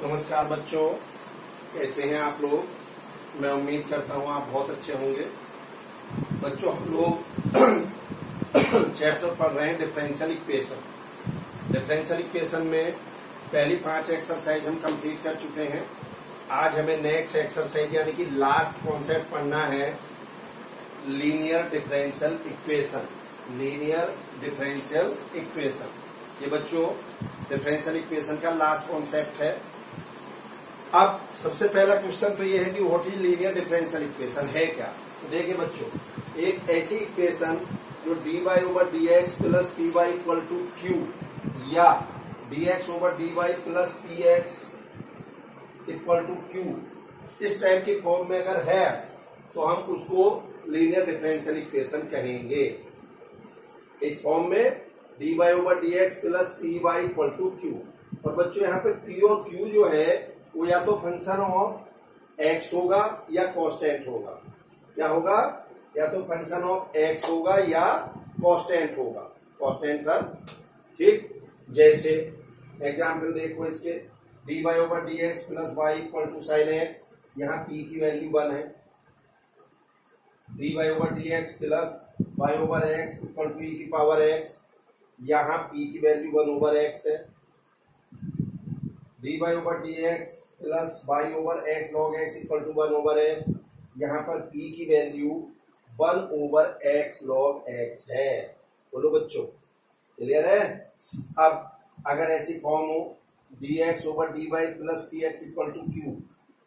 नमस्कार बच्चों, कैसे हैं आप लोग। मैं उम्मीद करता हूं आप बहुत अच्छे होंगे। बच्चों, हम लोग चैप्टर पढ़ रहे हैं डिफरेंशियल इक्वेशन। डिफरेंशियल इक्वेशन में पहली 5 एक्सरसाइज हम कंप्लीट कर चुके हैं। आज हमें नेक्स्ट एक्सरसाइज यानी कि लास्ट कॉन्सेप्ट पढ़ना है, linear differential equation. Linear differential equation, ये बच्चों डिफरेंशियल इक्वेशन का लास्ट कॉन्सेप्ट है। अब सबसे पहला क्वेश्चन तो ये है कि what is linear differential equation, है क्या। तो देखिए बच्चों, एक ऐसी इक्वेशन जो dy over dx plus py equal to q या dx over dy plus px equal to q, इस टाइप की फॉर्म में अगर है तो हम उसको लीनियर डिफरेंशियल इक्वेशन कहेंगे। इस फॉर्म में dy over dx plus py equal to q। और बच्चों यहाँ पे p और q जो है वो या तो फंक्शन ऑफ x होगा या कांस्टेंट होगा। क्या होगा? या तो फंक्शन ऑफ x होगा या कांस्टेंट होगा, कांस्टेंट पर। ठीक, जैसे एग्जाम्पल देखो इसके, dy over dx plus y equal to sine x, यहाँ p की वैल्यू 1 है। dy over dx plus y over x equal to e की पावर x, यहाँ p की वैल्यू 1 ओवर x है। dy over dx plus y over x log x equal to 1 over x, यहाँ पर p की value 1 over x log x है। बोलो बच्चों, क्लियर है। अब अगर ऐसी फॉर्म हो dx over dy plus px equal to q,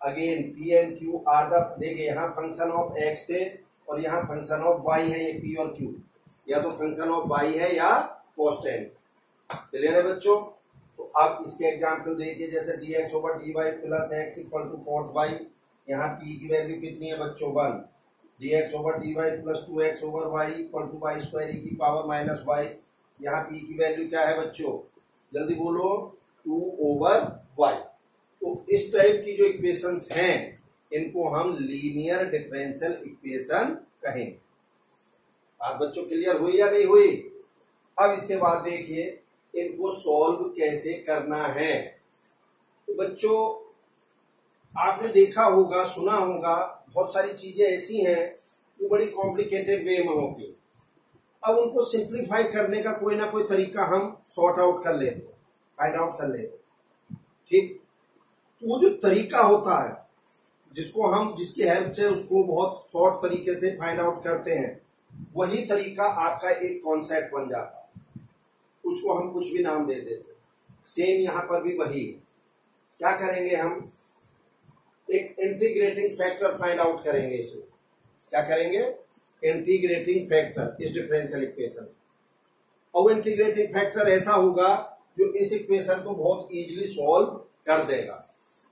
again p and q are the, देखिए यहाँ फंक्शन ऑफ x थे और यहाँ फंक्शन ऑफ y है। ये p और q या तो फंक्शन ऑफ y है या कांस्टेंट। क्लियर है बच्चों। तो अब इसके एग्जाम्पल देखिए, जैसे dx over dy plus x equal to cot y, यहाँ p की वैल्यू कितनी है बच्चों 1। dx over dy plus 2x over y equal to y square e की पावर माइनस y, यहाँ p की वैल्यू क्या है बच्चों, जल्दी बोलो, 2 ओवर y। तो इस टाइप की जो इक्वेशंस हैं इनको हम लीनियर डिफरेंशियल इक्वेशन कहेंगे। बात बच्चों क्लियर हुई या नहीं हुई। अब इसके बाद देखिए इनको सॉल्व कैसे करना है। तो बच्चों आपने देखा होगा, सुना होगा, बहुत सारी चीजें ऐसी हैं जो बड़ी कॉम्प्लिकेटेड वे में होगी। अब उनको सिंप्लीफाई करने का कोई ना कोई तरीका हम सॉर्ट आउट कर लेते, फाइंड आउट कर लेते। ठीक, तो वो जो तरीका होता है जिसको हम, जिसकी हेल्प से उसको बहुत शॉर्ट तरीके से फाइंड आउट करते हैं, वही तरीका आपका एक कॉन्सेप्ट बन जाता है। उसको हम कुछ भी नाम दे देते। सेम यहां पर भी वही। क्या करेंगे हम, एक इंटीग्रेटिंग फैक्टर फाइंड आउट करेंगे। इसको क्या करेंगे, इंटीग्रेटिंग फैक्टर इस डिफरेंशियल इक्वेशन। और इंटीग्रेटिंग फैक्टर ऐसा होगा जो इस इक्वेशन को बहुत इजीली सॉल्व कर देगा।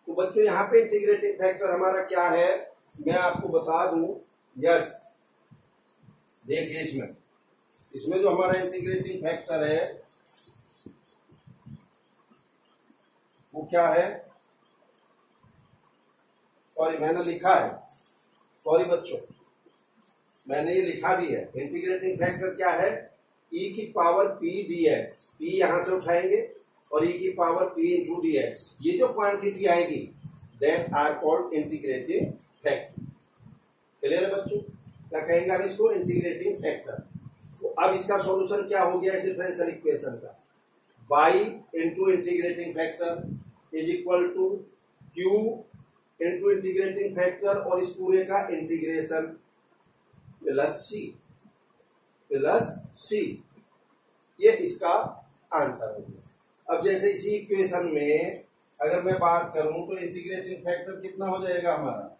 तो बच्चों यहाँ पे इंटीग्रेटिंग फैक्टर हमारा क्या है, मैं आपको बता दूं। यस, देखिए इसमें जो हमारा इंटीग्रेटिंग फैक्टर है वो क्या है, सॉरी मैंने लिखा है, सॉरी बच्चों मैंने ये लिखा भी है। इंटीग्रेटिंग फैक्टर क्या है, e की पावर p dx, p यहां से उठाएंगे और e की पावर p इंटू dx, ये जो क्वांटिटी आएगी that are called integrating factor. Clear है बच्चों। क्या कहेंगे हम इसको, इंटीग्रेटिंग फैक्टर। तो अब इसका सॉल्यूशन क्या हो गया डिफरेंशियल इक्वेशन का, y into integrating factor is equal to q into integrating factor और इस पूरे का इंटीग्रेशन प्लस c। ये इसका आंसर हो गया। अब जैसे इसी इक्वेशन में अगर मैं बात करूं तो इंटीग्रेटिंग फैक्टर कितना हो जाएगा हमारा,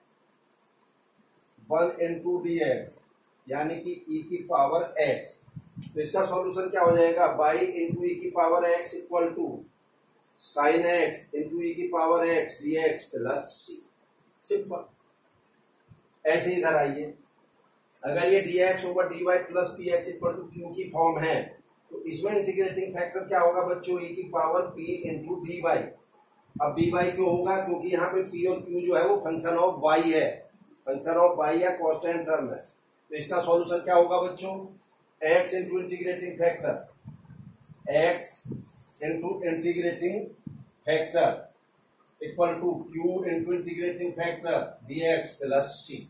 1 इंटू dx यानी कि e की पावर x। तो इसका सॉल्यूशन क्या हो जाएगा, y इंटू e की power x equal to sine x into e की power x dx plus c। Simple. ऐसे इधर आइए, अगर ये dx over dy plus px equal to q की फॉर्म है तो इसमें इंटीग्रेटिंग फैक्टर क्या होगा बच्चों, e की पावर p इंटू dy। अब dy क्यों होगा, क्योंकि यहाँ पे p और q जो है वो फंक्शन ऑफ y है, फंक्शन ऑफ y या कांस्टेंट टर्म है। तो इसका सॉल्यूशन क्या होगा बच्चों, x into integrating factor, x into integrating factor equal to Q into integrating factor dx plus C.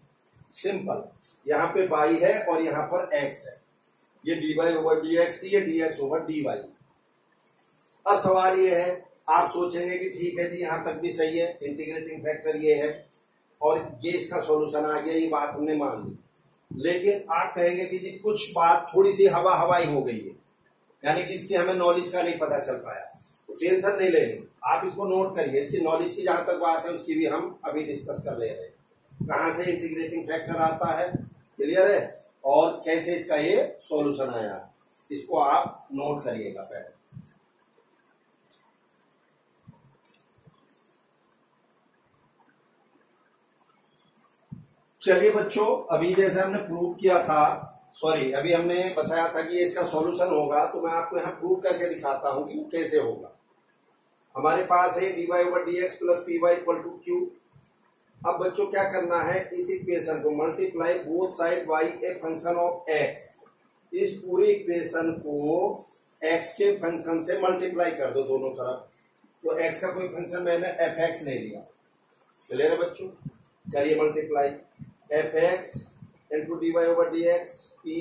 Simple. यहाँ पे y है और यहाँ पर x है, ये dy ओवर dx थी, ये dx ओवर dy। अब सवाल ये है, आप सोचेंगे कि ठीक है जी यहाँ तक भी सही है, इंटीग्रेटिंग फैक्टर ये है और ये इसका सॉल्यूशन आ गया, ये बात हमने मान ली। लेकिन आप कहेंगे कि जी कुछ बात थोड़ी सी हवाई हो गई है, यानी कि इसकी हमें नॉलेज का नहीं पता चल पाया, तो टेंशन नहीं लेनी, आप इसको नोट करिए। इसकी नॉलेज की जहां तक बात है उसकी भी हम अभी डिस्कस कर ले रहे हैं, कहां से इंटीग्रेटिंग फैक्टर आता है, क्लियर है, और कैसे इसका ये सॉल्यूशन आया, इसको आप नोट करिएगा पहले। चलिए बच्चों, अभी जैसे हमने प्रूव किया था, सॉरी अभी हमने बताया था कि इसका सॉल्यूशन होगा, तो मैं आपको यहाँ प्रूव करके दिखाता हूं कि कैसे होगा। हमारे पास है dy over dx plus py equal to q। अब बच्चों क्या करना है, इस इक्वेशन को multiply both side y a function of x, इस पूरी इक्वेशन को x के फंक्शन से मल्टीप्लाई कर दो दोनों तरफ। तो x का कोई फंक्शन मैंने fx ले लिया, क्लियर है बच्चों, करिए multiply fx into dy over dx py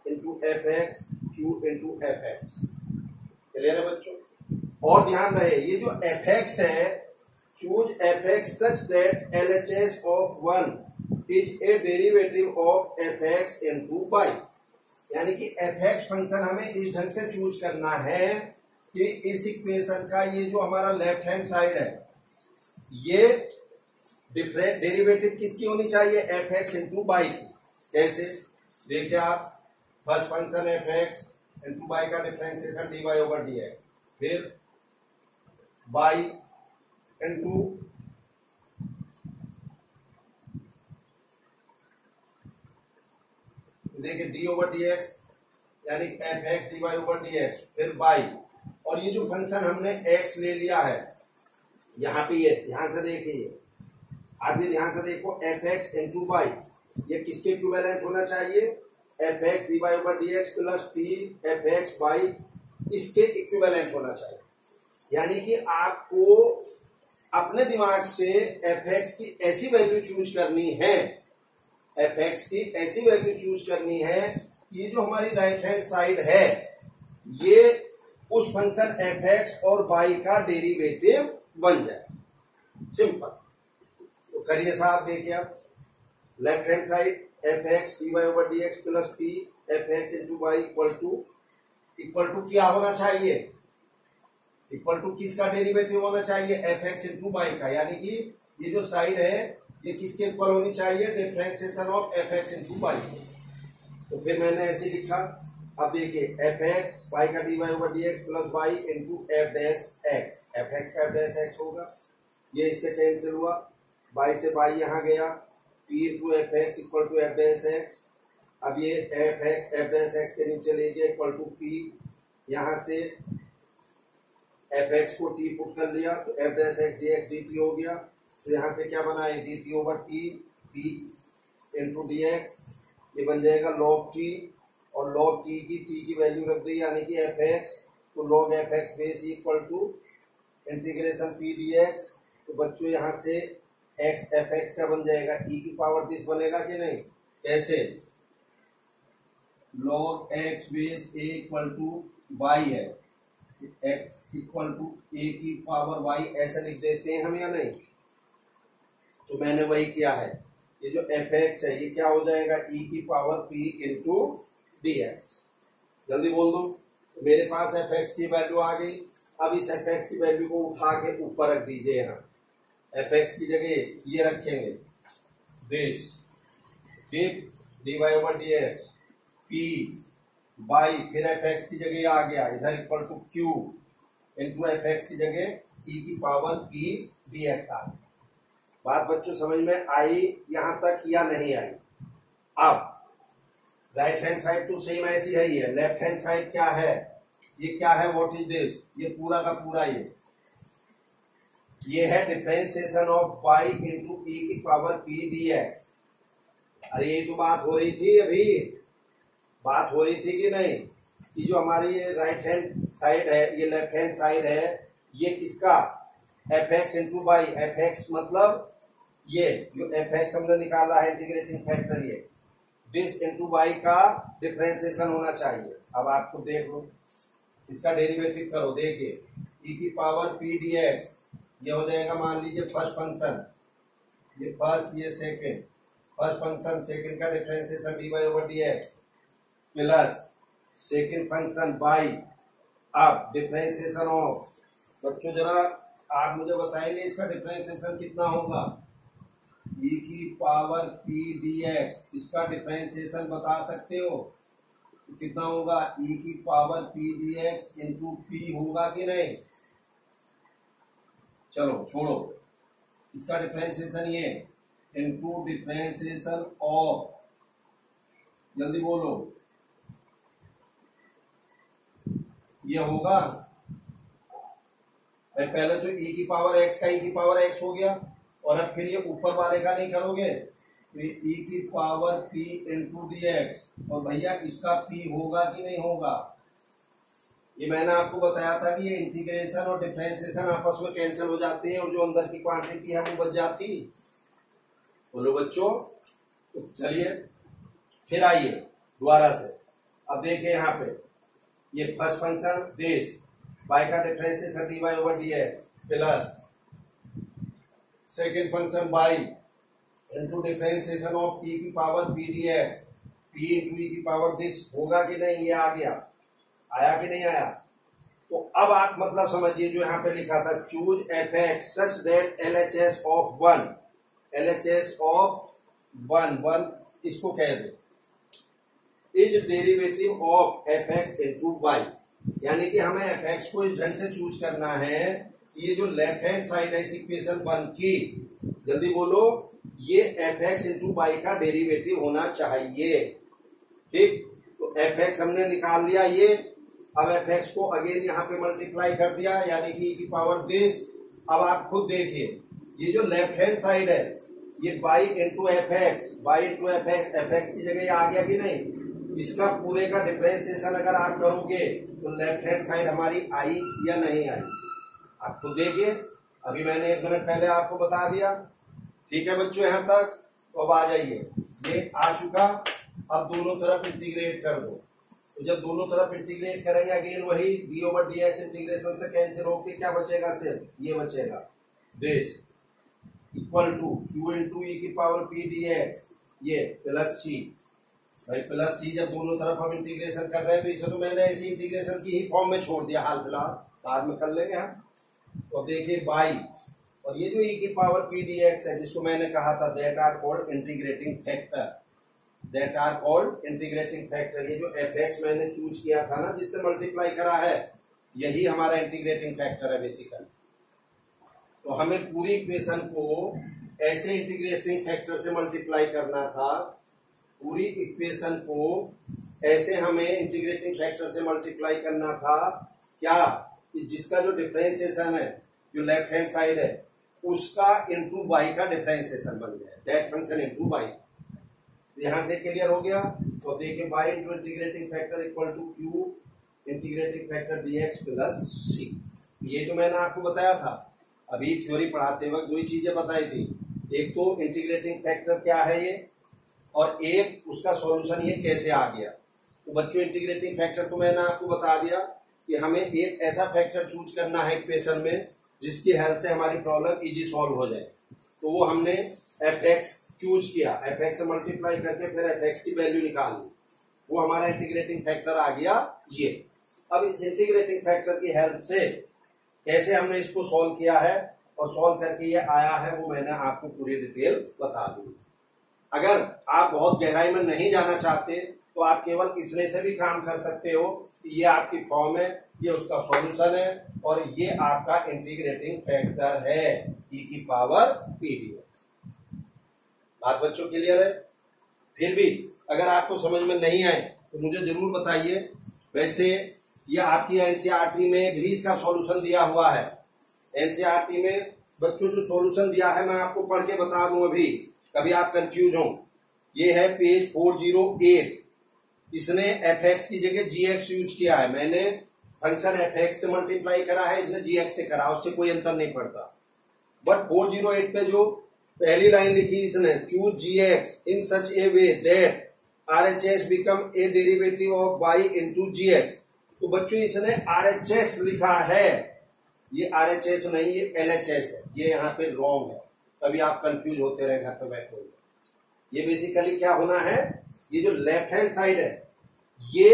into fx q into fx, clear है बच्चों। और ध्यान रहे, ये जो fx है, choose fx such that LHS of 1 is a derivative of fx into y, यानी कि fx फंक्शन हमें इस ढंग से चूज करना है कि इस इक्वेशन का ये जो हमारा लेफ्ट हैंड साइड है, ये डेरिवेटिव किसकी होनी चाहिए, fx इंटू y की। कैसे देखिए आप, first function fx into y का डिफरेंशिएशन dy ओवर dx, फिर y इंटू देखिए डी ओवर dx यानी fx dy ओवर dx, फिर y, और ये जो फंक्शन हमने x ले लिया है यहाँ पे, ये ध्यान से देखिए, आप भी ध्यान से देखो, fx इंटू y, ये किसके इक्विवेलेंट होना चाहिए, fx dy over dx plus p fx y, इसके इक्विवेलेंट होना चाहिए। यानी कि आपको अपने दिमाग से fx की ऐसी वैल्यू चूज करनी है, fx की ऐसी वैल्यू चूज करनी है कि जो हमारी राइट हैंड साइड है ये उस फंक्शन fx और y का डेरिवेटिव बन जाए। सिंपल। तो करिए साहब, देखिए आप, left hand side fx dy over dx plus p fx into y equal to क्या होना चाहिए, इक्वल टू किसका डेरिवेटिव होना चाहिए, fx इंटू y का, यानी कि ये जो साइड है ये किसके इक्वल होनी चाहिए, differentiation of fx into y। तो फिर मैंने ऐसे लिखा, अब देखिए fx y का dy over dx plus y into f dash x, fx का f डैश x होगा, ये इससे कैंसिल हुआ, y से y यहाँ गया, p into fx equal to f dash x। अब ये fx f डैश x के नीचे ले गया इक्वल टू p, यहाँ से fx को t पुट कर लिया तो f dash x dx dt हो गया। तो यहाँ से क्या बना है, dt over t p into dx, ये बन जाएगा log t, और log t की वैल्यू रख दी, यानी कि fx, तो log fx base equal to integration p dx। तो बच्चों यहाँ से x fx का बन जाएगा e की पावर दिस बनेगा कि नहीं, कैसे, log x base a equal to y है, x इक्वल टू a की पावर y ऐसा लिख देते हैं हम या नहीं। तो मैंने वही किया है, ये जो fx है ये क्या हो जाएगा, e की पावर p इंटू dx। जल्दी बोल दो, तो मेरे पास fx की वैल्यू आ गई। अब इस fx की वैल्यू को उठा के ऊपर रख दीजिए, यहाँ fx की जगह ये रखेंगे दिस, ठीक, dy over dx p y, फिर fx की जगह आ गया इधर equal to q into fx की जगह e की पावर p dx आ गया। बात बच्चों समझ में आई यहां तक या नहीं आई। अब राइट हैंड साइड तो सेम ऐसी है ही है, लेफ्ट हैंड साइड क्या है, ये क्या है, व्हाट इज दिस, ये पूरा का पूरा ये है differentiation of y into e की पावर p dx। अरे ये तो बात हो रही थी, अभी बात हो रही थी कि नहीं, कि जो हमारी ये राइट हैंड साइड है, ये लेफ्ट हैंड साइड है, ये किसका, F X into Y, F X मतलब ये जो एफ एक्स हमने निकाला है इंटीग्रेटिंग फैक्टर, ये दिस इंटू वाई का डिफरेंशिएशन होना चाहिए। अब आपको देख लो, इसका डेरिवेटिव करो, देखिए ई की पावर पी डी एक्स, ये हो जाएगा मान लीजिए फर्स्ट फंक्शन, ये फर्स्ट ये सेकेंड, फर्स्ट फंक्शन सेकेंड का differentiation D Y over D x plus second function by, अब डिफरेंशिएशन ऑफ, बच्चों जरा आप मुझे बताएंगे इसका डिफरेंशिएशन कितना होगा, ई की पावर पी डी एक्स, इसका डिफरेंशिएशन बता सकते हो तो कितना होगा, ई की power p d x into P होगा कि नहीं, चलो छोड़ो, इसका डिफरेंशिएशन ये इंटू डिफरेंशिएशन ऑफ, जल्दी बोलो, ये होगा पहले तो ई की पावर एक्स का ई की पावर एक्स हो गया, और अब फिर ये ऊपर वाले का नहीं करोगे तो ई की power P into D x, और भैया इसका पी होगा कि नहीं होगा, ये मैंने आपको बताया था कि ये इंटीग्रेशन और डिफरेंशिएशन आपस में कैंसिल हो जाते हैं और जो अंदर की क्वांटिटी है वो बच जाती। बोलो बच्चों, तो चलिए फिर आइए दोबारा से, अब देखिए यहाँ पे ये फर्स्ट फंक्शन दिस वाई का differentiation D Y over D x plus second function by into differentiation of e की power p d x, p into e की पावर दिस होगा कि नहीं, ये आ गया, आया कि नहीं आया। तो अब आप मतलब समझिए जो यहाँ पे लिखा था, choose F X such that L H S of one, L H S of one, one इसको कह दो is derivative of F X into Y, यानी कि हमें एफ एक्स को इस ढंग से चूज करना है कि ये जो लेफ्ट हैंड साइड है इस इक्वेशन वन की, जल्दी बोलो, ये एफ एक्स इंटू वाई का डेरिवेटिव होना चाहिए, ठीक। तो एफ एक्स हमने निकाल लिया ये, अब एफ एक्स को अगेन यहाँ पे मल्टीप्लाई कर दिया, यानी कि ई की पावर दिस। अब आप खुद देखिए ये जो लेफ्ट हैंड साइड है ये by into F x, by into F x, F x की जगह ये आ गया कि नहीं, इसका पूरे का डिफरेंशिएशन अगर आप करोगे तो लेफ्ट हैंड साइड हमारी आई या नहीं आई, आप खुद देखिए, अभी मैंने 1 मिनट पहले आपको बता दिया, ठीक है बच्चों यहाँ तक। तो अब आ जाइए, ये आ चुका, अब दोनों तरफ इंटीग्रेट कर दो, तो जब दोनों तरफ इंटीग्रेट करेंगे अगेन वही d over D x integration से कैंसिल होकर क्या बचेगा, सिर्फ ये बचेगा, this equal to Q into e की पावर पी डी एक्स, ये प्लस सी, भाई प्लस सी जब दोनों तरफ हम इंटीग्रेशन कर रहे हैं तो इसे तो मैंने ऐसी इंटीग्रेशन की ही फॉर्म में छोड़ दिया हाल फिलहाल, बाद में कर लेंगे हम। तो देखिए बाई, और ये जो ई की पावर पी डी एक्स है जिसको मैंने कहा था that are called integrating factor, that are called integrating factor, ये जो एफ एक्स मैंने चूज किया था ना जिससे मल्टीप्लाई करा है, यही हमारा इंटीग्रेटिंग फैक्टर है बेसिकली। तो हमें पूरी इक्वेशन को ऐसे इंटीग्रेटिंग फैक्टर से मल्टीप्लाई करना था, पूरी इक्वेशन को ऐसे हमें इंटीग्रेटिंग फैक्टर से मल्टीप्लाई करना था, क्या कि जिसका जो डिफरेंशिएशन है जो लेफ्ट हैंड साइड है उसका इंटू वाई का डिफरेंशिएशन बन जाए, दैट फंक्शन इंटू वाई। यहां से क्लियर हो गया। तो देखिए y into integrating factor equal to q integrating factor d x plus c, ये जो मैंने आपको बताया था अभी थ्योरी पढ़ाते वक्त, दो ही चीजें बताई थी, एक तो इंटीग्रेटिंग फैक्टर क्या है ये, और एक उसका सॉल्यूशन ये कैसे आ गया। तो बच्चों इंटीग्रेटिंग फैक्टर तो मैंने आपको बता दिया कि हमें एक ऐसा फैक्टर चूज करना है इक्वेशन में जिसकी हेल्प से हमारी प्रॉब्लम इजी सॉल्व हो जाए। तो वो हमने एफ एक्स चूज किया, एफ एक्स से मल्टीप्लाई करके फिर एफ एक्स की वैल्यू निकाल ली, वो हमारा इंटीग्रेटिंग फैक्टर आ गया ये। अब इस इंटीग्रेटिंग फैक्टर की हेल्प से कैसे हमने इसको सॉल्व किया है और सॉल्व करके ये आया है वो मैंने आपको पूरी डिटेल बता दी। अगर आप बहुत गहराई में नहीं जाना चाहते तो आप केवल इतने से भी काम कर सकते हो कि ये आपकी फॉर्म है, ये उसका सॉल्यूशन है और ये आपका इंटीग्रेटिंग फैक्टर है ई की पावर पी डी एक्स। बात बच्चों क्लियर है? फिर भी अगर आपको समझ में नहीं आए तो मुझे जरूर बताइए। वैसे ये आपकी एनसीईआरटी में भी इसका सॉल्यूशन दिया हुआ है। एनसीईआरटी में बच्चों जो सॉल्यूशन दिया है मैं आपको पढ़ के बता दूं, अभी कभी आप कंफ्यूज हो। ये है पेज 408, इसने एफ एक्स की जगह जी एक्स यूज किया है। मैंने फंक्शन एफ एक्स से मल्टीप्लाई करा है, इसने जी एक्स से करा, उससे कोई अंतर नहीं पड़ता। बट 408 पे जो पहली लाइन लिखी इसने, choose gx in such A way that RHS become a derivative of y into gx, तो बच्चों इसने RHS लिखा है, ये RHS नहीं, ये LHS है, ये यहाँ पे रॉन्ग है, तभी आप कंफ्यूज होते रहे घर पे बैठे हुए। ये बेसिकली क्या होना है, ये जो लेफ्ट हैंड साइड है ये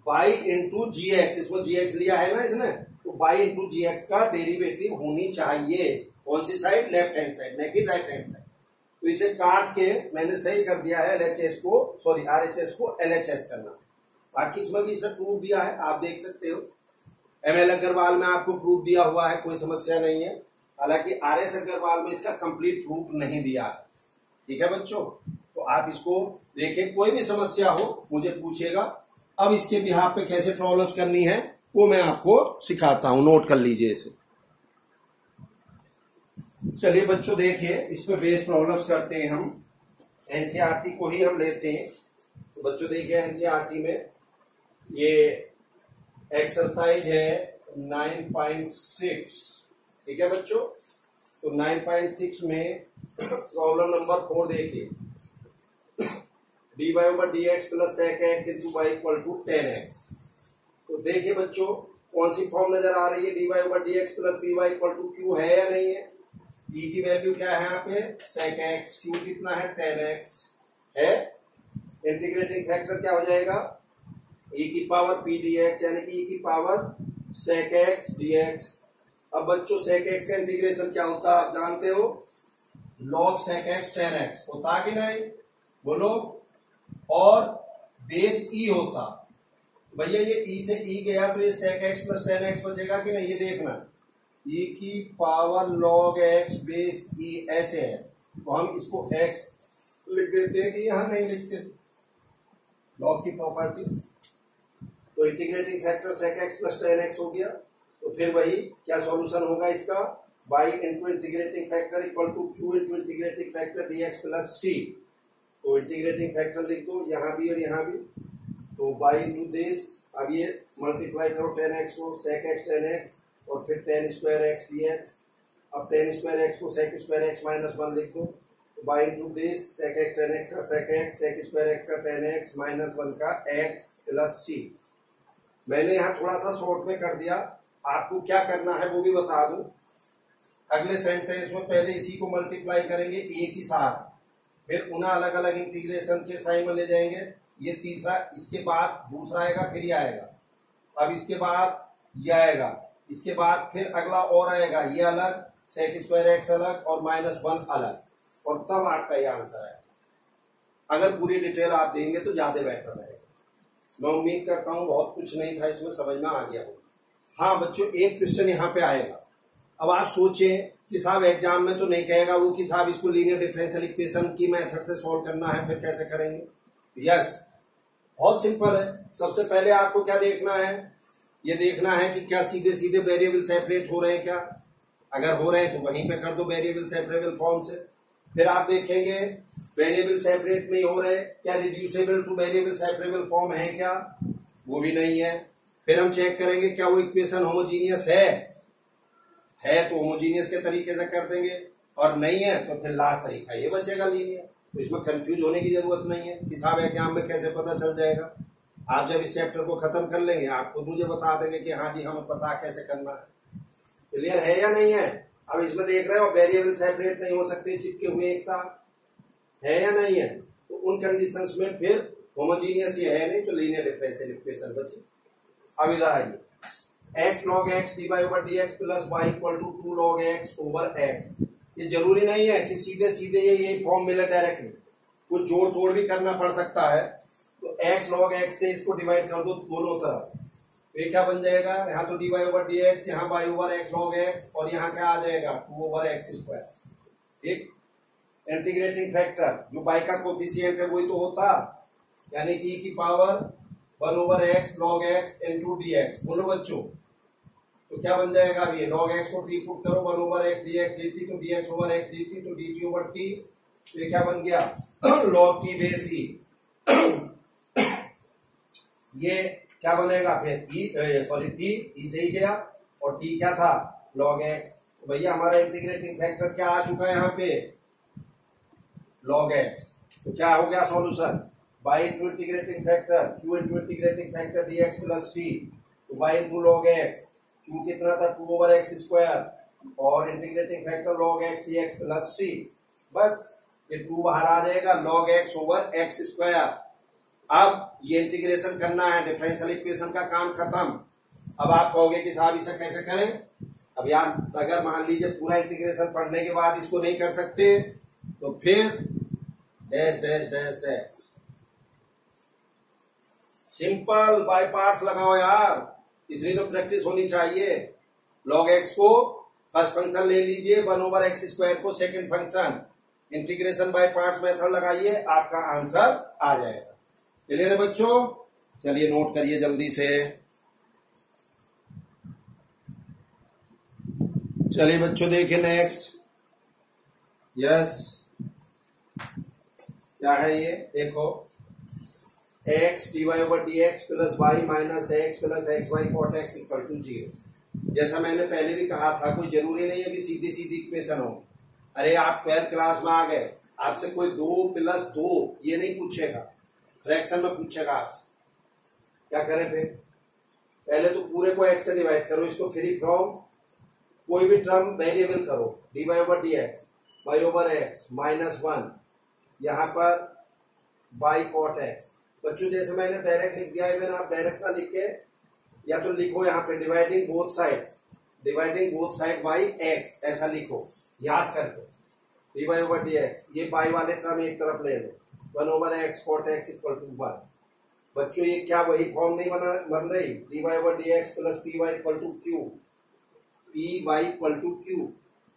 y इंटू gx, इसको gx लिया है ना इसने, तो y इंटू gx का डेरिवेटिव होनी चाहिए। कौन सी साइड? लेफ्ट हैंड साइड, नहीं कि राइट हैंड साइड। तो इसे काट के मैंने सही कर दिया है LHS को, सॉरी RHS को LHS करना। बाकी इसमें भी इसे प्रूफ दिया है, आप देख सकते हो। ML अग्रवाल में आपको प्रूफ दिया हुआ है, कोई समस्या नहीं है। हालांकि RS अग्रवाल में इसका कंप्लीट प्रूफ नहीं दिया है। ठीक है बच्चों, तो आप इसको देखें, कोई भी समस्या हो मुझे पूछेगा। अब इसके बिहाफ पे कैसे प्रॉब्लम्स करनी है वो मैं आपको सिखाता हूं, नोट कर लीजिए इसे। चलिए बच्चों देखिए, इस पे बेस प्रॉब्लम्स करते हैं हम। एनसीईआरटी को ही हम लेते हैं। तो बच्चों देखिए एनसीईआरटी में ये एक्सरसाइज है 9.6, ठीक है बच्चों। तो 9.6 में प्रॉब्लम नंबर 4 देखिए, dy over dx plus sec x into y equal to 10x। तो देखिए बच्चों कौन सी फॉर्म नजर आ रही है, dy over dx plus py equal to q है या नहीं है। e की वैल्यू क्या है यहाँ पे sec x, q कितना है 10x है। इंटीग्रेटिंग फैक्टर क्या हो जाएगा e की पावर p dx, यानी कि e की पावर sec x dx। अब बच्चों sec x का इंटीग्रेशन क्या होता है आप जानते हो, log sec x 10x होता कि नहीं, बोलो। और बेस e होता, भैया ये e से e गया तो ये sec x प्लस 10x बचेगा कि नहीं, ये देखना। e की power log x base e ऐसे है, तो हम इसको x लिख देते हैं कि यहां नहीं लिखते, log की प्रॉपर्टी। तो integrating factor sec x plus 10x हो गया। तो फिर वही क्या सॉल्यूशन होगा इसका, y into integrating factor equal to q into integrating factor dx plus c। तो इंटीग्रेटिंग फैक्टर लिख दो यहाँ भी और यहाँ भी। तो y इंटू दिस, अब ये मल्टीप्लाई करो 10x को, sec x 10x और फिर 10 स्क्वायर x dx। अब 10 स्क्वायर x को sec स्क्वायर x माइनस 1 लिख दो। तो y into this sec x 10x का sec x, sec square x का 10x माइनस 1 का x प्लस c। मैंने यहाँ थोड़ा सा शॉर्ट में कर दिया, आपको क्या करना है वो भी बता दूं। अगले सेंटेंस में पहले इसी को मल्टीप्लाई करेंगे a के साथ, फिर उन्हें अलग अलग इंटीग्रेशन के साइन में ले जाएंगे। ये तीसरा, इसके बाद दूसरा आएगा, फिर ये आएगा, अब इसके बाद ये आएगा, इसके बाद फिर अगला और आएगा, ये अलग, sec स्क्वायर x अलग और माइनस 1 अलग, और तब आपका ये आंसर है। अगर पूरी डिटेल आप देंगे तो ज्यादा बेहतर रहेगा। मैं उम्मीद करता हूं बहुत कुछ नहीं था इसमें, समझ में आ गया होगा। हाँ बच्चों, एक क्वेश्चन यहाँ पे आएगा। अब आप सोचें कि साहब एग्जाम में तो नहीं कहेगा वो कि साहब इसको लीनियर डिफरेंशियल इक्वेशन की मेथड से सॉल्व करना है, फिर कैसे करेंगे। यस, बहुत सिंपल है। सबसे पहले आपको क्या देखना है, ये देखना है कि क्या सीधे सीधे वेरिएबल सेपरेट हो रहे हैं क्या। अगर हो रहे हैं तो वहीं पे कर दो वेरिएबल सेपरेबल फॉर्म से। फिर आप देखेंगे वेरिएबल सेपरेट नहीं हो रहे, क्या reducible two variable separable form है क्या, वो भी नहीं है। फिर हम चेक करेंगे क्या वो इक्वेशन होमोजीनियस है तो होमोजीनियस के तरीके से कर देंगे, और नहीं है तो फिर लास्ट तरीका ये बचेगा लीनियर। तो इसमें कंफ्यूज होने की जरूरत नहीं है कि साहब एग्जाम में कैसे पता चल जाएगा। आप जब इस चैप्टर को खत्म कर लेंगे आप खुद मुझे बता देंगे कि हाँ जी हमें पता कैसे करना है। क्लियर है या नहीं है। अब इसमें देख रहे हो वेरिएबल सेपरेट नहीं हो सकते चिपके हुए एक साथ, है या नहीं है। तो उन कंडीशंस में फिर होमोजीनियस ये है नहीं, तो लीनियर डिफरेंशियल इक्वेशन बचे। अब इधर आइए, x log x dy over dx plus y equal to 2 log x over x। ये जरूरी नहीं है कि सीधे सीधे ये फॉर्म मिले डायरेक्टली, कुछ जोड़ तोड़ भी करना पड़ सकता है। तो x log x से इसको डिवाइड कर दो दोनों तरफ, तो ये क्या बन जाएगा, यहाँ तो dy over dx, यहाँ y over x log x, और यहाँ क्या आ जाएगा 2 ओवर x स्क्वायर। ठीक, इंटीग्रेटिंग फैक्टर जो y का कोफिशिएंट है वही तो होता, यानी कि e की power 1 over x log x into dx। बोलो बच्चों, तो क्या बन जाएगा, अब ये log x को t पुट करो 1 ओवर x dx dt, तो dx ओवर x dt, तो dt ओवर t, तो ये क्या बन गया log t बेस e। ये क्या बनेगा फिर t, सॉरी t, e से ही गया, और t क्या था log x। भैया हमारा इंटीग्रेटिंग फैक्टर क्या आ चुका है यहाँ पे, log x। तो क्या हो गया solution, y into integrating factor q into integrating factor dx plus c, तो y into log x, q कितना था 2 ओवर एक्स स्क्वायर और integrating factor log x dx plus c। बस ये 2 बाहर आ जाएगा, log x over x square. अब ये इंटीग्रेशन करना है, डिफरेंशियल इक्वेशन का काम खत्म। अब आप कहोगे कि साहब इसे कैसे करें। अब यार अगर मान लीजिए पूरा इंटीग्रेशन पढ़ने के बाद इसको नहीं कर सकते तो फिर dash dash dash dash, simple by parts लगाओ यार, इतनी तो प्रैक्टिस होनी चाहिए। log x को फर्स्ट फंक्शन ले लीजिए, 1 ओवर एक्स स्क्वायर को second function, integration by parts method लगाइए, आपका आंसर आ जाएगा। क्लियर है बच्चों, चलिए नोट करिए जल्दी से। चलिए बच्चों देखिए नेक्स्ट, यस क्या है ये, देखो x dy over dx plus Y minus X plus X Y cot X equal to 0। जैसा मैंने पहले भी कहा था, कोई जरूरी नहीं है कि सीधी सीधी इक्वेशन हो। अरे आप 12th क्लास में आ गए, आपसे कोई 2 प्लस 2 ये नहीं पूछेगा, फ्रैक्शन में पूछेगा आपसे। क्या करें फिर, पहले तो पूरे को x से डिवाइड करो, इसको फ्री फ्रॉम कोई भी टर्म वेरिएबल करो, dy over dx y over x minus 1, यहाँ पर y कॉट x। बच्चों जैसे मैंने डायरेक्ट लिख दिया है, मैंने आप डायरेक्ट ना लिख के, या तो लिखो यहाँ पे dividing both side y x, ऐसा लिखो याद करके, dy ओवर dx, ये y वाले टर्म एक तरफ ले लो, 1 over x cot x equal to 1। बच्चों ये क्या वही फॉर्म नहीं बन रही, dy over dx plus py equal to q, py equal to q।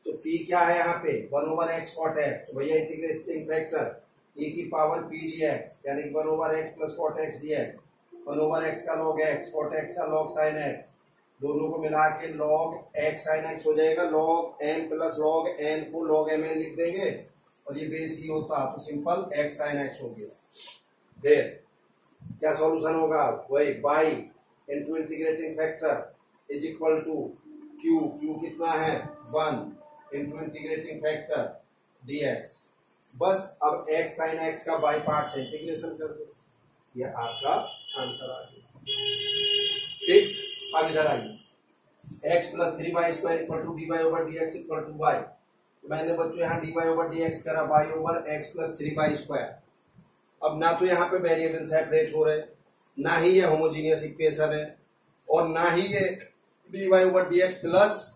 तो p क्या है यहाँ पे, 1 ओवर x कॉट x, तो भैया इंटीग्रेटिंग फैक्टर e की पावर p dx, यानी 1 over x plus cot x dx, 1 over x का log x, कॉट x का log sin x, दोनों को मिला के log x sin x हो जाएगा। log m plus log n को log mn लिख देंगे और ये बेस ही होता तो सिंपल x sin x हो गया। फिर क्या सॉल्यूशन होगा, वही y into integrating factor is equal to q कितना है 1 इंटू इंटीग्रेटिंग फैक्टर dx। बस अब x sin x का बाई पार्ट से इंटीग्रेशन कर दो, ये आपका आंसर आ गया। ठीक, अब इधर आइए, x plus 3y square equal to dy over dx equal to y। मैंने बच्चों यहाँ dy ओवर dx करा y over x plus 3y square. अब ना तो यहाँ पे वेरिएबल सेपरेट हो रहे, ना ही ये होमोजीनियस इक्वेशन है, और ना ही ये dy over dx plus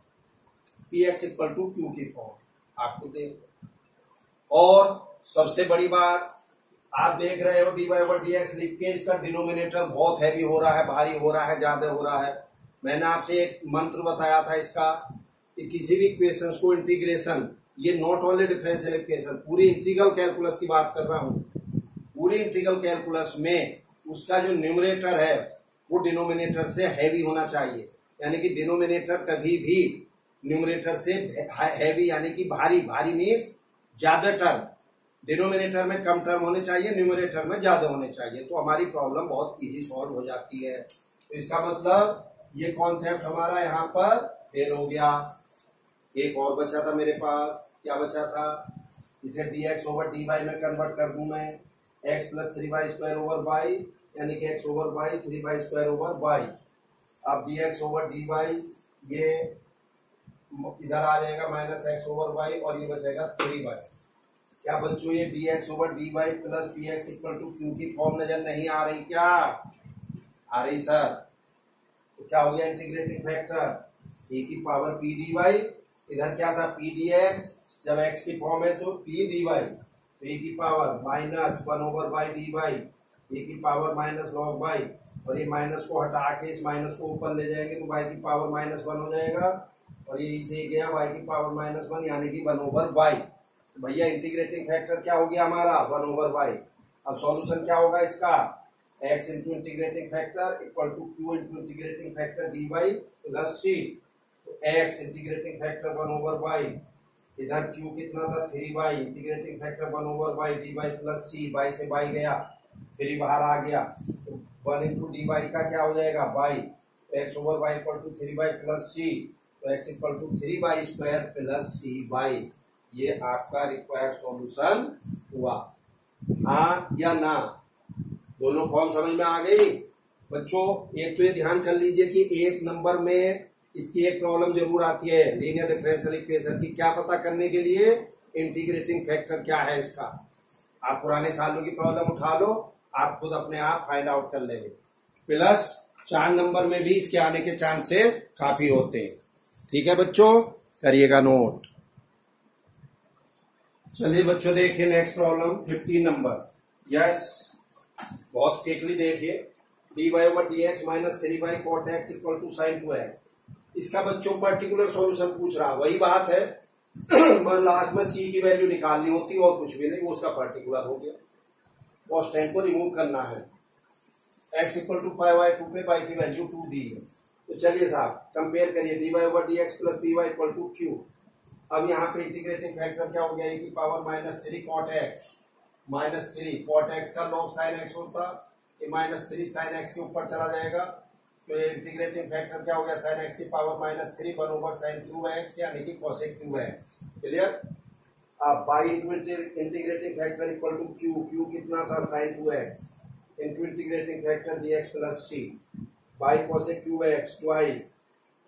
px equal to q की फॉर्म आपको दे। और सबसे बड़ी बात, आप देख रहे हो dy ओवर dx लिख के इसका डिनोमिनेटर बहुत हैवी हो रहा है, भारी हो रहा है, ज्यादा हो रहा है। मैंने आपसे एक मंत्र बताया था इसका कि किसी भी इक्वेशन को इंटीग्रेशन, ये नॉट ओनली डिफरेंशियल इक्वेशन, पूरी इंटीग्रल कैलकुलस की बात कर रहा हूं, पूरी इंटीग्रल कैलकुलस में उसका जो न्यूमरेटर है वो डिनोमिनेटर से हैवी होना चाहिए। यानी कि डिनोमिनेटर कभी भी न्यूमरेटर से हैवी, यानी कि भारी, भारी मीन्स ज्यादा टर्म, डिनोमिनेटर में कम टर्म होने चाहिए, न्यूमरेटर में ज्यादा होने चाहिए, तो हमारी प्रॉब्लम बहुत इजी सॉल्व हो जाती है। तो इसका मतलब ये कॉन्सेप्ट हमारा यहाँ पर फेल हो गया। एक और बचा था मेरे पास, क्या बचा था, इसे dx ओवर dy में कन्वर्ट कर दूं मैं, x plus 3y square over y, यानी कि x over y 3y square over y। अब dx ओवर dy ये इधर आ जाएगा माइनस एक्स ओवर वाई, और ये बचेगा 3y। क्या बच्चों ये dx over dy plus px equal to q की फॉर्म नजर नहीं आ रही, क्या आ रही सर? तो क्या हो गया इंटीग्रेटिंग फैक्टर e की पावर p dy, इधर क्या था p dx, जब x की फॉर्म है तो p dy, तो e की power minus 1 over y dy, e की पावर माइनस log y, और ये माइनस को हटा के इस माइनस को ऊपर ले जाएंगे तो y की पावर माइनस 1 हो जाएगा, और ये इसे गया y की पावर माइनस 1, यानी कि 1 ओवर y। तो भैया इंटीग्रेटिंग फैक्टर क्या हो गया हमारा 1 ओवर y। अब सॉल्यूशन क्या होगा इसका, x into integrating factor equal to q into integrating factor dy plus c। तो x integrating factor 1 over y, इधर q कितना था 3y, integrating factor 1 over y dy plus c, y से y गया 3 बाहर आ गया, तो 1 इंटू dy का क्या हो जाएगा y, x over y equal to 3y plus c, तो x equal to 3y² plus cy, ये आपका रिक्वायर्ड सॉल्यूशन हुआ। हाँ या ना, दोनों फॉर्म समझ में आ गई बच्चों? एक तो ये ध्यान कर लीजिए कि एक नंबर में इसकी एक प्रॉब्लम जरूर आती है लीनियर डिफरेंशियल इक्वेशन की, क्या पता करने के लिए इंटीग्रेटिंग फैक्टर क्या है इसका। आप पुराने सालों की प्रॉब्लम उठा लो, आप खुद अपने आप फाइंड आउट कर लेंगे। प्लस 4 नंबर में भी इसके आने के चांसेस काफी होते हैं। ठीक है बच्चों, करिएगा नोट। चलिए बच्चों देखिए नेक्स्ट प्रॉब्लम 15 नंबर। यस, बहुत क्विकली देखिए। dy over dx minus 3y cot x equal to sin 2x। इसका बच्चों पर्टिकुलर सॉल्यूशन पूछ रहा, वही बात है मैं लास्ट में c की वैल्यू निकालनी होती और कुछ भी नहीं, वो उसका पर्टिकुलर हो गया। कॉन्स्टेंट को रिमूव करना है। x equal to pi by 2 पे पाई की वैल्यू 2 दी है। तो चलिए साहब कंपेयर करिए, dy over dx plus py equal to q। अब यहाँ पे इंटीग्रेटिंग फैक्टर क्या हो गया, e की power -3 cot x, -3 cot x का log sin x होता, ये -3 sin x के ऊपर चला जाएगा, तो इंटीग्रेटिंग फैक्टर क्या हो गया, sin x की power -3 1 over sin cube x, यानी कि cosec क्यूब x। क्लियर? अब by integrating factor equal to q कितना था sin 2x into integrating factor dx plus c by cosec cube x twice,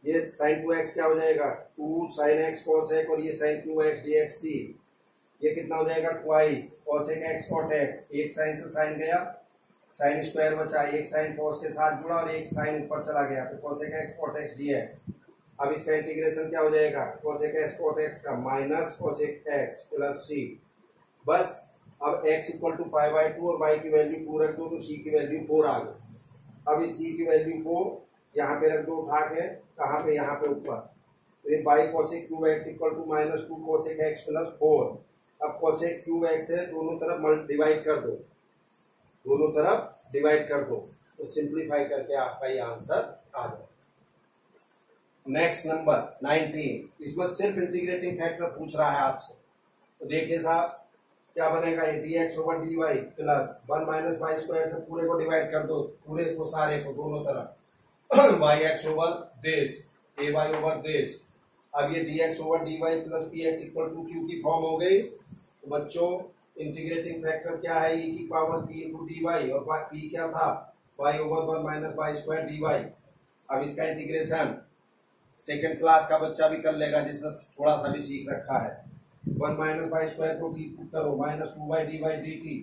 ये sin 2x क्या हो जाएगा 2 sin x cosec, और ये sin cube x dx c, ये कितना हो जाएगा twice cosec x cot x, एक साइन से साइन गया, साइन स्क्वायर बचा, एक साइन cos के साथ जुड़ा और एक साइन ऊपर चला गया, तो cosec x cot x dx। अब इसका इंटीग्रेशन क्या हो जाएगा, cosec x cot x का minus cosec x plus c। बस अब x equal to pi by 2 और y की वैल्यू 2 रख दो, तो c की वैल्यू 4 आ गई। अब इस c की वैल्यू को यहाँ पे रख दो उठा के, कहाँ पे, यहाँ पे ऊपर, तो ये by cosec cube x equal to -2 cosec x plus 4। अब cosec क्यूब x है, दोनों तरफ डिवाइड कर दो, दोनों तरफ डिवाइड कर दो, तो सिंप्लीफाई करके आपका ये आंसर आ जाए। नेक्स्ट नंबर 19, इसमें सिर्फ इंटीग्रेटिंग फैक्टर पूछ रहा है आपसे, तो देखिए साहब क्या बनेगा, ये dx over dy plus 1 minus Y square से पूरे को डिवाइड कर दो, पूरे को सारे को दोनों तरफ yx over this ay over this. अब ये dx over dy plus px equal to q की फॉर्म हो गई। तो बच्चों इंटीग्रेटिंग फैक्टर क्या है, e की power p into D Y, और p क्या था y over 1 minus Y square D Y. अब इसका इंटीग्रेशन सेकंड क्लास का बच्चा भी कर लेगा जिसने थोड़ा सा भी सीख रखा है। 1 माइनस वाई स्क्वायर को डी करो, minus 2 by D Y D T,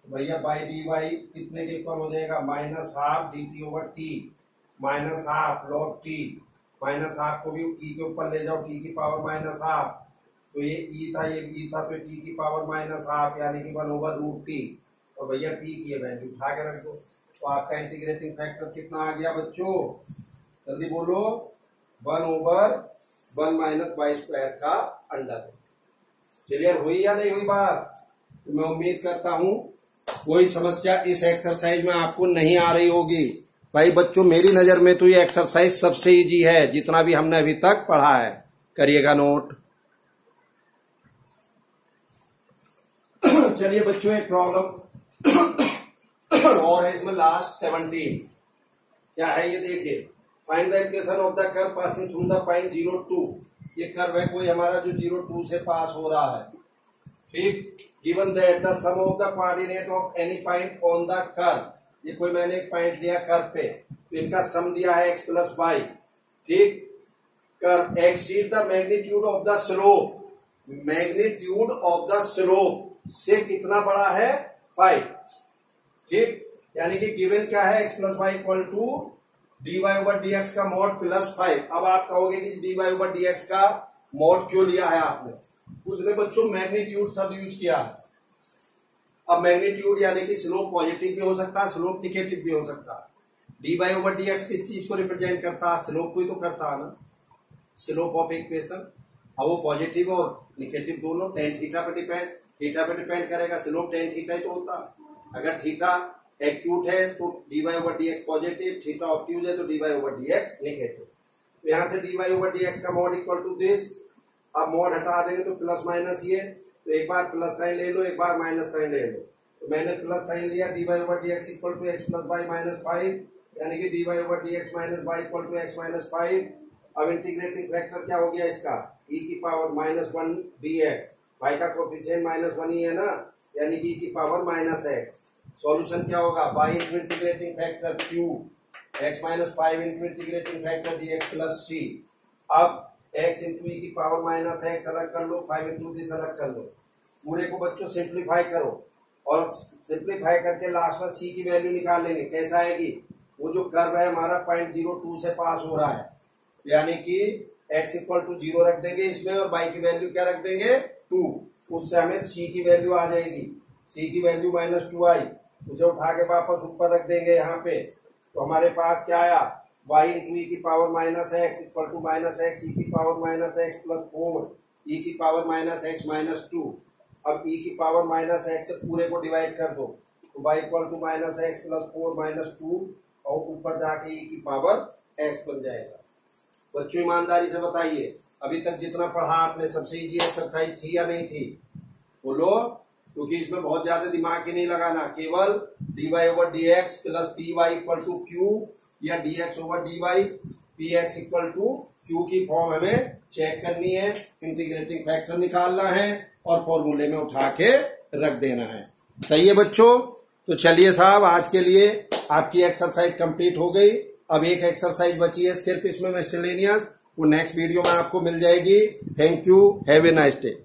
भैया बाई डी वाई कितने के इक्वल हो जाएगा, minus half D T over T, minus half log T, minus half को भी टी के ऊपर ले जाओ, टी की पावर माइनस हाफ, तो ये ई था, ये बी था, तो टी की पावर माइनस हाफ यानी कि 1 ओवर रूट टी, और भैया टी की वैल्यू उठा के रख दो। तो आपका इंटीग्रेटिंग फैक्टर कितना आ गया बच्चों, जल्दी बोलो, 1 ओवर 1 माइनस वाई स्क्वायर का अंडर। क्लियर हुई या नहीं हुई बात? तो मैं उम्मीद करता हूं कोई समस्या इस एक्सरसाइज में आपको नहीं आ रही होगी। भाई बच्चों मेरी नजर में तो ये एक्सरसाइज सबसे इजी है जितना भी हमने अभी तक पढ़ा है, करिएगा नोट। चलिए बच्चों एक प्रॉब्लम और है इसमें लास्ट 17। क्या है ये देखिए, find the equation of the curve passing through the point 0 2। ये कर्व है कोई हमारा जो 0 2 से पास हो रहा है, ठीक। Given that the sum of the coordinate of any point on the curve, ये कोई मैंने एक पॉइंट लिया कर्व पे, तो इनका सम दिया है x प्लस वाई, ठीक। Curve exceed the magnitude of the slope, magnitude of the slope से कितना बड़ा है 5, ठीक। यानी कि गिवन क्या है x plus y equal to dy over dx का मॉड प्लस 5। अब आप कहोगे कि dy ओवर dx का मॉड क्यों लिया है आपने, उसने बच्चों मैग्नीट्यूड शब्द यूज किया। अब मैग्नीट्यूड यानी कि स्लोप पॉजिटिव भी हो सकता है, स्लोप निगेटिव भी हो सकता है। dy ओवर dx किस चीज को रिप्रेजेंट करता है, स्लोप को ही तो करता है ना, स्लोप ऑफ इक्वेशन। अब वो पॉजिटिव और निगेटिव दोनों टेन थीटा पे डिपेंड करेगा, स्लोप टेन थीटा ही तो होता है। अगर थीटा एक्यूट है तो dy over dx positive, theta obtuse है तो dy ओवर dx नेगेटिव। तो यहाँ से dy ओवर dx का मॉड इक्वल टू दिस। अब मॉड हटा देंगे तो प्लस माइनस ये, तो एक बार प्लस साइन ले लो, एक बार माइनस साइन ले लो। तो मैंने प्लस साइन लिया, dy over dx equal to x plus Y minus 5, यानी कि dy over dx minus y equal to x minus 5। अब इंटीग्रेटिंग फैक्टर क्या हो गया इसका, e की पावर -1 dx, y का कोफिशिएंट -1 ही है ना, यानी कि e की पावर -x। सॉल्यूशन क्या होगा, y into integrating factor q, x -5 into integrating factor dx plus c। अब x इंटू e की पावर -x अलग कर लो, 5 इंटू दिस अलग कर लो। पूरे को बच्चों सिंप्लीफाई करो और सिंप्लीफाई करके लास्ट में c की वैल्यू निकाल लेंगे। कैसा आएगी, वो जो कर्व है हमारा 0.02 से पास हो रहा है, यानी कि x इक्वल टू 0 रख देंगे इसमें और y की वैल्यू क्या रख देंगे 2, उससे हमें c की वैल्यू आ जाएगी, c की वैल्यू -2 आई, उसे उठा के वापस ऊपर रख देंगे यहाँ पे। तो हमारे पास क्या आया, y इंटू e की power -x equal to -x e की पावर -x प्लस 4 e की पावर -x-2। अब e की पावर -x से पूरे को डिवाइड कर दो, तो y equal to -x plus 4 -2 और ऊपर जाके e की पावर x बन जाएगा। बच्चों ईमानदारी से बताइए, अभी तक जितना पढ़ा आपने सबसे इजी एक्सरसाइज थी या नहीं थी, बोलो, क्योंकि इसमें बहुत ज्यादा दिमाग ही नहीं लगाना, केवल dy/dx plus py equal to q या dx/dy px equal to q की फॉर्म हमें चेक करनी है, इंटीग्रेटिंग फैक्टर निकालना है और फॉर्मूले में उठा के रख देना है। सही है बच्चों, तो चलिए साहब, आज के लिए आपकी एक्सरसाइज कंप्लीट हो गई। अब एक एक्सरसाइज बची है सिर्फ इसमें मिसलेनियस, वो नेक्स्ट वीडियो में आपको मिल जाएगी। Thank you, have a nice day.